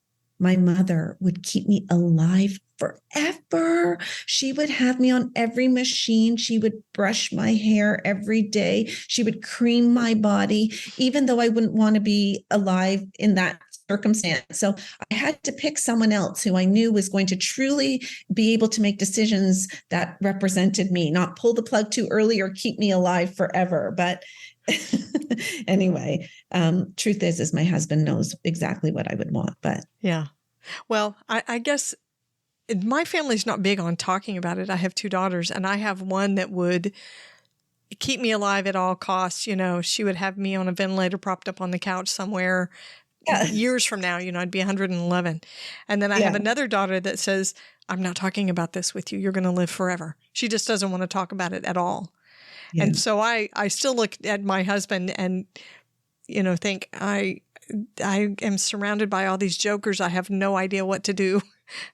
my mother would keep me alive forever. She would have me on every machine. She would brush my hair every day. She would cream my body, even though I wouldn't want to be alive in that circumstance. So I had to pick someone else who I knew was going to truly be able to make decisions that represented me, not pull the plug too early or keep me alive forever. But anyway, truth is my husband knows exactly what I would want. But yeah, well, I guess my family's not big on talking about it. I have 2 daughters, and I have one that would keep me alive at all costs. She would have me on a ventilator propped up on the couch somewhere. Years from now, I'd be 111. And then I have another daughter that says, I'm not talking about this with you. You're going to live forever. She just doesn't want to talk about it at all. Yeah. And so I still look at my husband and, think I am surrounded by all these jokers. I have no idea what to do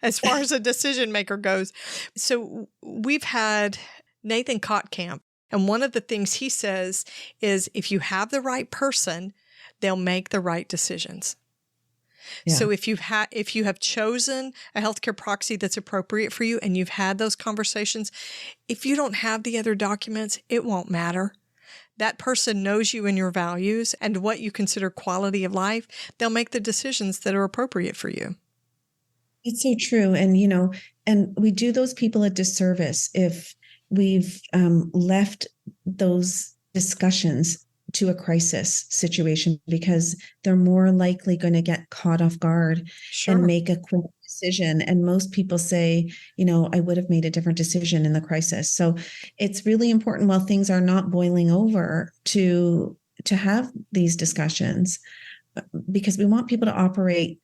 as far as a decision maker goes. So we've had Nathan Kottkamp, and one of the things he says is if you have the right person, they'll make the right decisions. Yeah. So if you have chosen a healthcare proxy that's appropriate for you and you've had those conversations, if you don't have the other documents, it won't matter. That person knows you and your values and what you consider quality of life. They'll make the decisions that are appropriate for you. It's so true. And, and we do those people a disservice if we've left those discussions to a crisis situation, because they're more likely going to get caught off guard and make a quick decision. And most people say, I would have made a different decision in the crisis. So it's really important while things are not boiling over to have these discussions, because we want people to operate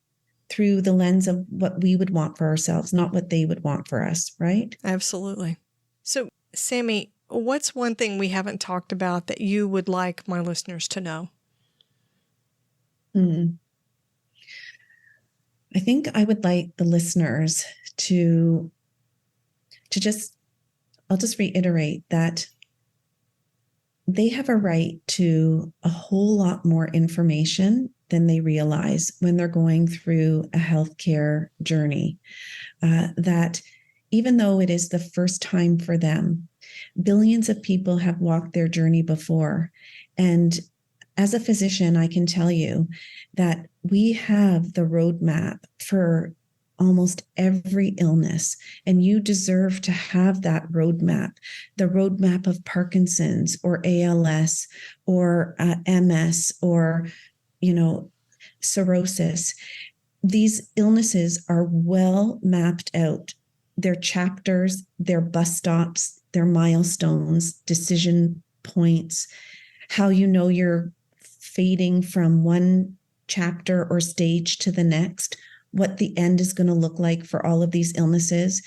through the lens of what we would want for ourselves, not what they would want for us, right? Absolutely. So, Sammy, what's one thing we haven't talked about that you would like my listeners to know? I think I would like the listeners to I'll just reiterate that they have a right to a whole lot more information than they realize when they're going through a healthcare journey. That even though it is the first time for them, billions of people have walked their journey before. And as a physician, I can tell you that we have the roadmap for almost every illness, and you deserve to have that roadmap, the roadmap of Parkinson's or ALS or MS or, cirrhosis. These illnesses are well mapped out. Their chapters, their bus stops, their milestones, decision points, how you're fading from one chapter or stage to the next, what the end is going to look like for all of these illnesses.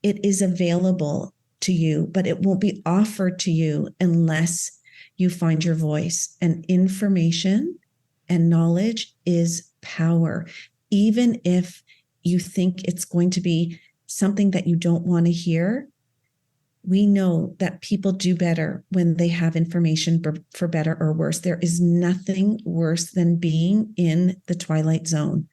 It is available to you, but it won't be offered to you unless you find your voice. And information and knowledge is power. Even if you think it's going to be something that you don't want to hear, we know that people do better when they have information for better or worse. There is nothing worse than being in the twilight zone,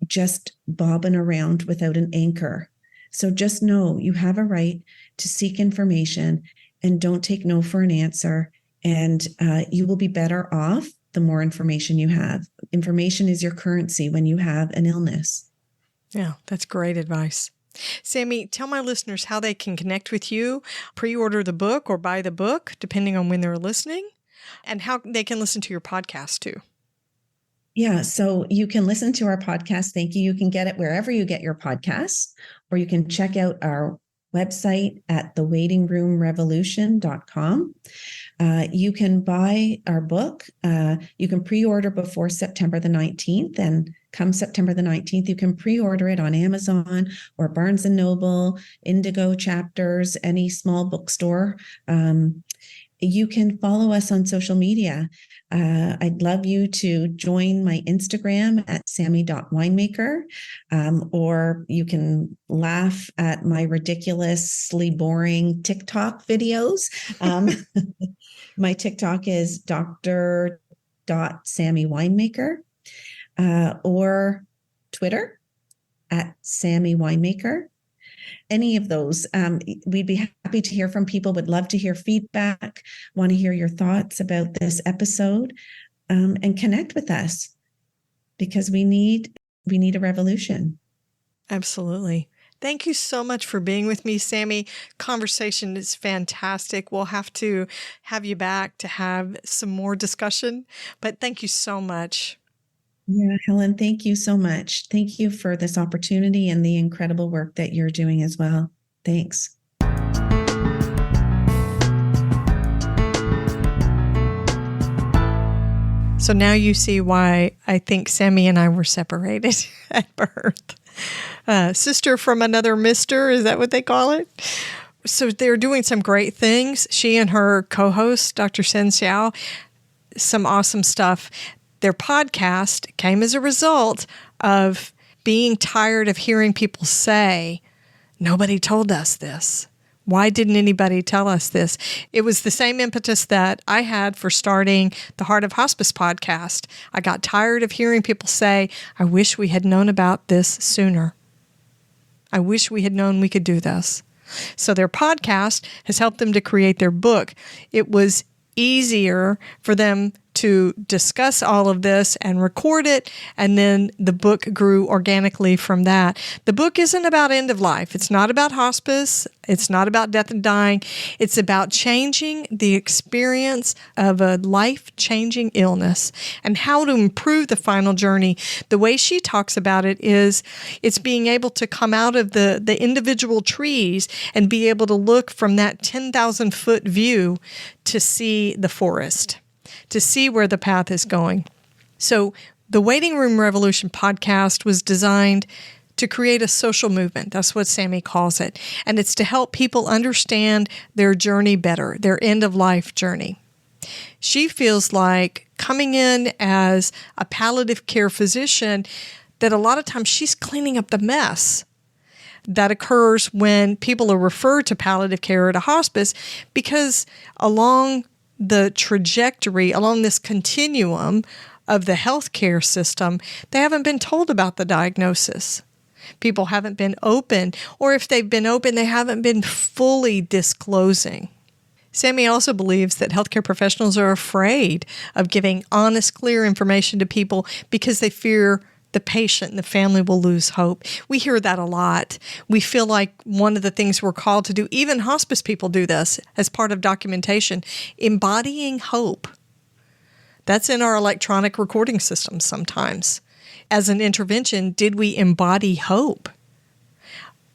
just bobbing around without an anchor. So just know you have a right to seek information and don't take no for an answer. And you will be better off the more information you have. Information is your currency when you have an illness. Yeah, that's great advice. Sammy, tell my listeners how they can connect with you, pre-order the book or buy the book, depending on when they're listening, and how they can listen to your podcast too. Yeah, so you can listen to our podcast. Thank you. You can get it wherever you get your podcasts, or you can check out our website at thewaitingroomrevolution.com. You can buy our book. You can pre-order before September the 19th. And come September the 19th, you can pre-order it on Amazon or Barnes & Noble, Indigo Chapters, any small bookstore. You can follow us on social media. I'd love you to join my Instagram at sammy.winemaker, or you can laugh at my ridiculously boring TikTok videos. My TikTok is dr.sammywinemaker, or Twitter at Sammy Winemaker. Any of those, we'd be happy to hear from people, would love to hear feedback, want to hear your thoughts about this episode, and connect with us, because we need a revolution. Absolutely. Thank you so much for being with me, Sammy. Conversation is fantastic. We'll have to have you back to have some more discussion, but thank you so much. Yeah, Helen, thank you so much. Thank you for this opportunity and the incredible work that you're doing as well. Thanks. So now you see why I think Sammy and I were separated at birth. Sister from another mister, is that what they call it? So they're doing some great things. She and her co-host, Dr. Hsien Seow, some awesome stuff. Their podcast came as a result of being tired of hearing people say, nobody told us this. Why didn't anybody tell us this? It was the same impetus that I had for starting the Heart of Hospice podcast. I got tired of hearing people say, I wish we had known about this sooner. I wish we had known we could do this. So their podcast has helped them to create their book. It was easier for them to discuss all of this and record it, and then the book grew organically from that. The book isn't about end of life. It's not about hospice. It's not about death and dying. It's about changing the experience of a life-changing illness and how to improve the final journey. The way she talks about it is it's being able to come out of the individual trees and be able to look from that 10,000-foot view to see the forest, to see where the path is going. So the Waiting Room Revolution podcast was designed to create a social movement. That's what Sammy calls it. And it's to help people understand their journey better, their end-of-life journey. She feels like coming in as a palliative care physician, that a lot of times she's cleaning up the mess that occurs when people are referred to palliative care at a hospice, because along the trajectory, along this continuum of the healthcare system, they haven't been told about the diagnosis. People haven't been open, or if they've been open, they haven't been fully disclosing. Sammy also believes that healthcare professionals are afraid of giving honest, clear information to people because they fear the patient and the family will lose hope. We hear that a lot. We feel like one of the things we're called to do, even hospice people do this as part of documentation, embodying hope. That's in our electronic recording systems sometimes. As an intervention, did we embody hope?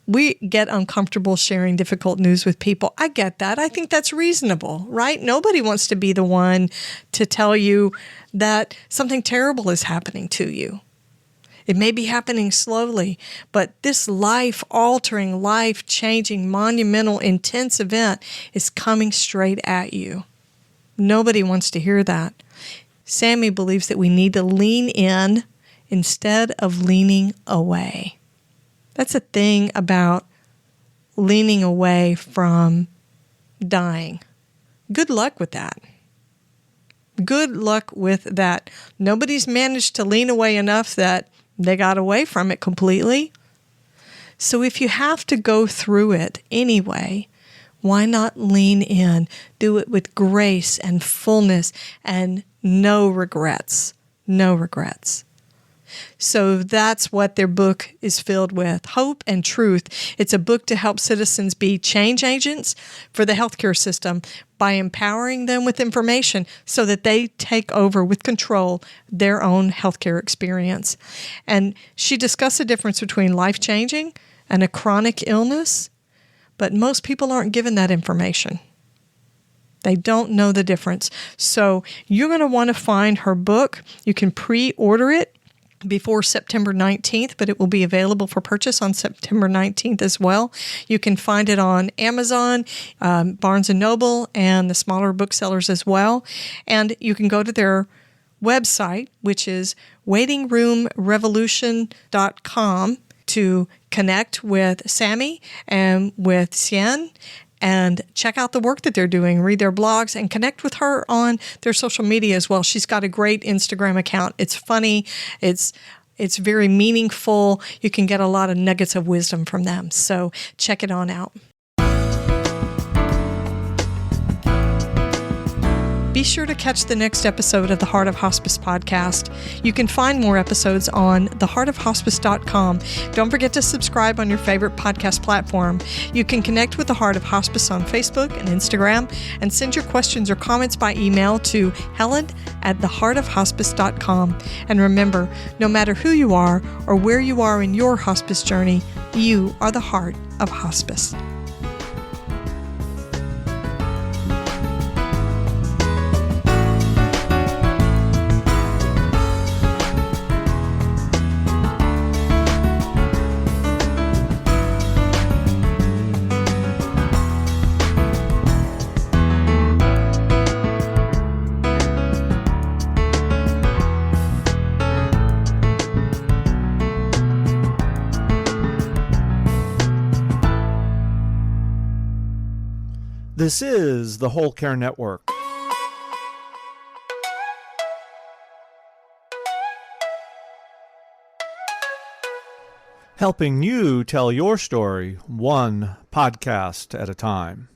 We get uncomfortable sharing difficult news with people. I get that. I think that's reasonable, right? Nobody wants to be the one to tell you that something terrible is happening to you. It may be happening slowly, but this life-altering, life-changing, monumental, intense event is coming straight at you. Nobody wants to hear that. Sammy believes that we need to lean in instead of leaning away. That's a thing about leaning away from dying. Good luck with that. Good luck with that. Nobody's managed to lean away enough that they got away from it completely. So if you have to go through it anyway, why not lean in? Do it with grace and fullness and no regrets. No regrets. So that's what their book is filled with, Hope and Truth. It's a book to help citizens be change agents for the healthcare system by empowering them with information so that they take over with control their own healthcare experience. And she discussed the difference between life-changing and a chronic illness, but most people aren't given that information. They don't know the difference. So you're going to want to find her book. You can pre-order it before September 19th, but it will be available for purchase on September 19th as well. You can find it on Amazon, Barnes & Noble, and the smaller booksellers as well. And you can go to their website, which is waitingroomrevolution.com, to connect with Sammy and with Hsien and check out the work that they're doing, read their blogs, and connect with her on their social media as well. She's got a great Instagram account. It's funny. It's very meaningful. You can get a lot of nuggets of wisdom from them. So check it on out. Be sure to catch the next episode of the Heart of Hospice podcast. You can find more episodes on theheartofhospice.com. Don't forget to subscribe on your favorite podcast platform. You can connect with the Heart of Hospice on Facebook and Instagram and send your questions or comments by email to helen@theheartofhospice.com. And remember, no matter who you are or where you are in your hospice journey, you are the heart of hospice. This is the Whole Care Network. Helping you tell your story one podcast at a time.